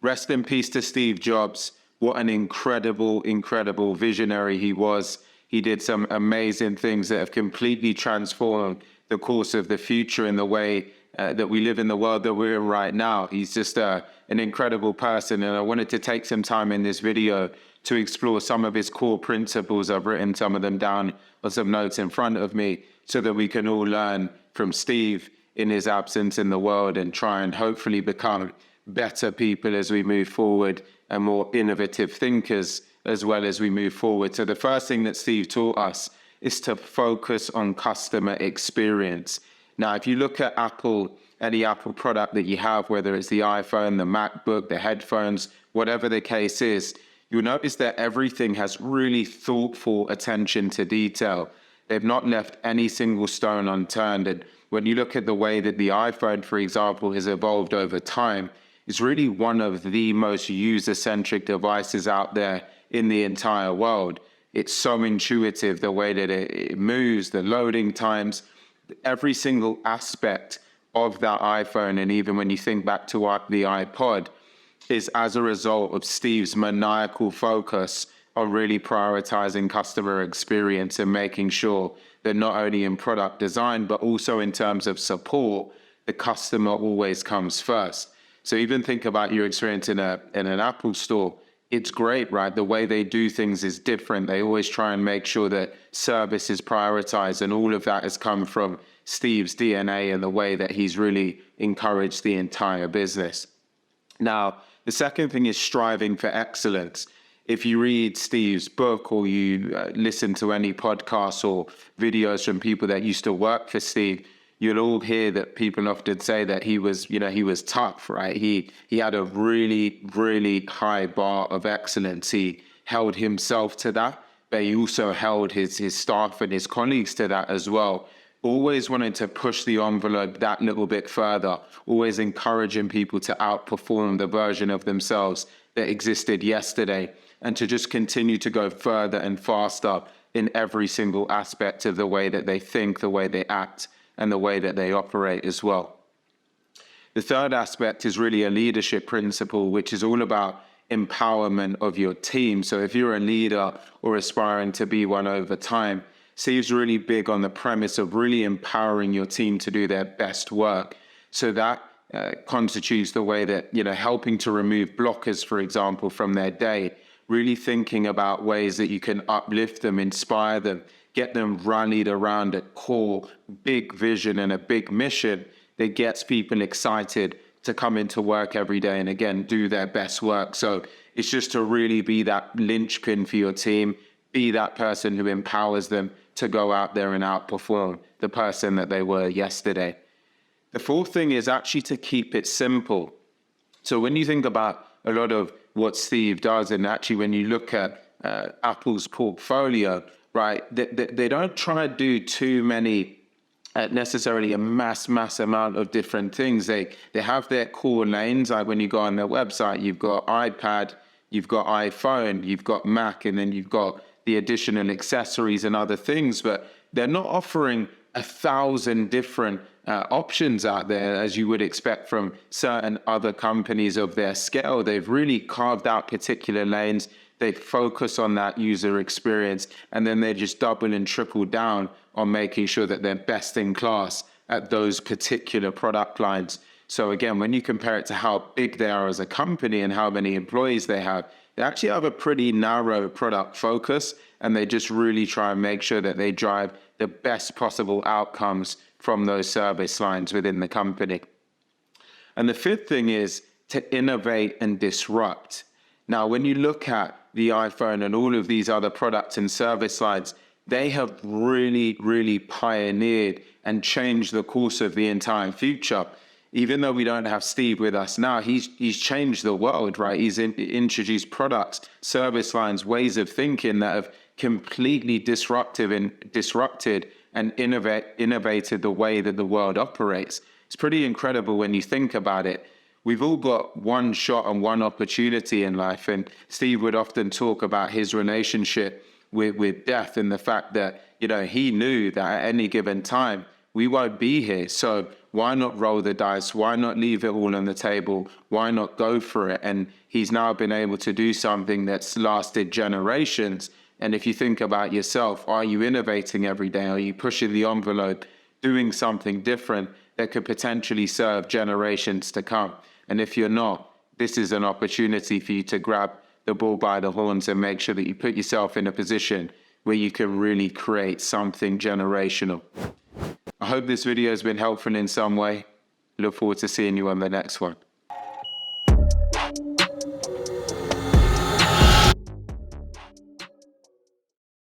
Rest in peace to Steve Jobs. What an incredible, incredible visionary he was. He did some amazing things that have completely transformed the course of the future in the way that we live in the world that we're in right now. He's just an incredible person. And I wanted to take some time in this video to explore some of his core principles. I've written some of them down on some notes in front of me so that we can all learn from Steve in his absence in the world and try and hopefully become better people as we move forward and more innovative thinkers as well as we move forward. So the first thing that Steve taught us is to focus on customer experience. Now, if you look at Apple, any Apple product that you have, whether it's the iPhone, the MacBook, the headphones, whatever the case is, you'll notice that everything has really thoughtful attention to detail. They've not left any single stone unturned. And when you look at the way that the iPhone, for example, has evolved over time, it's really one of the most user-centric devices out there in the entire world. It's so intuitive, the way that it moves, the loading times, every single aspect of that iPhone. And even when you think back to the iPod, is as a result of Steve's maniacal focus on really prioritizing customer experience and making sure that not only in product design, but also in terms of support, the customer always comes first. So even think about your experience in an Apple store. It's great, right? The way they do things is different. They always try and make sure that service is prioritized, and all of that has come from Steve's DNA and the way that he's really encouraged the entire business. Now, the second thing is striving for excellence. If you read Steve's book or you listen to any podcasts or videos from people that used to work for Steve, you'll all hear that people often say that he was tough, right? He had a really, really high bar of excellence. He held himself to that, but he also held his staff and his colleagues to that as well. Always wanted to push the envelope that little bit further, always encouraging people to outperform the version of themselves that existed yesterday and to just continue to go further and faster in every single aspect of the way that they think, the way they act, and the way that they operate as well. The third aspect is really a leadership principle, which is all about empowerment of your team. So if you're a leader or aspiring to be one over time, Steve's really big on the premise of really empowering your team to do their best work. So that constitutes the way that, helping to remove blockers, for example, from their day, really thinking about ways that you can uplift them, inspire them, get them rallied around a core, big vision and a big mission that gets people excited to come into work every day and, again, do their best work. So it's just to really be that linchpin for your team, be that person who empowers them to go out there and outperform the person that they were yesterday. The fourth thing is actually to keep it simple. So when you think about a lot of what Steve does, and actually when you look at Apple's portfolio, right, they don't try to do too many necessarily a mass amount of different things. They have their core lanes. Like when you go on their website, you've got iPad, you've got iPhone, you've got Mac, and then you've got the additional accessories and other things, but they're not offering 1,000 different options out there as you would expect from certain other companies of their scale. They've really carved out particular lanes. They focus on that user experience, and then they just double and triple down on making sure that they're best in class at those particular product lines. So again, when you compare it to how big they are as a company and how many employees they actually have a pretty narrow product focus, and they just really try and make sure that they drive the best possible outcomes from those service lines within the company. And the fifth thing is to innovate and disrupt. Now, when you look at the iPhone and all of these other products and service lines, they have really, really pioneered and changed the course of the entire future. Even though we don't have Steve with us now, he's changed the world, right? He's introduced products, service lines, ways of thinking that have completely disrupted and innovated the way that the world operates. It's pretty incredible when you think about it. We've all got one shot and one opportunity in life, and Steve would often talk about his relationship with death and the fact that, he knew that at any given time, we won't be here. So why not roll the dice? Why not leave it all on the table? Why not go for it? And he's now been able to do something that's lasted generations. And if you think about yourself, are you innovating every day? Are you pushing the envelope, doing something different that could potentially serve generations to come? And if you're not, this is an opportunity for you to grab the bull by the horns and make sure that you put yourself in a position where you can really create something generational. I hope this video has been helpful in some way. Look forward to seeing you on the next one.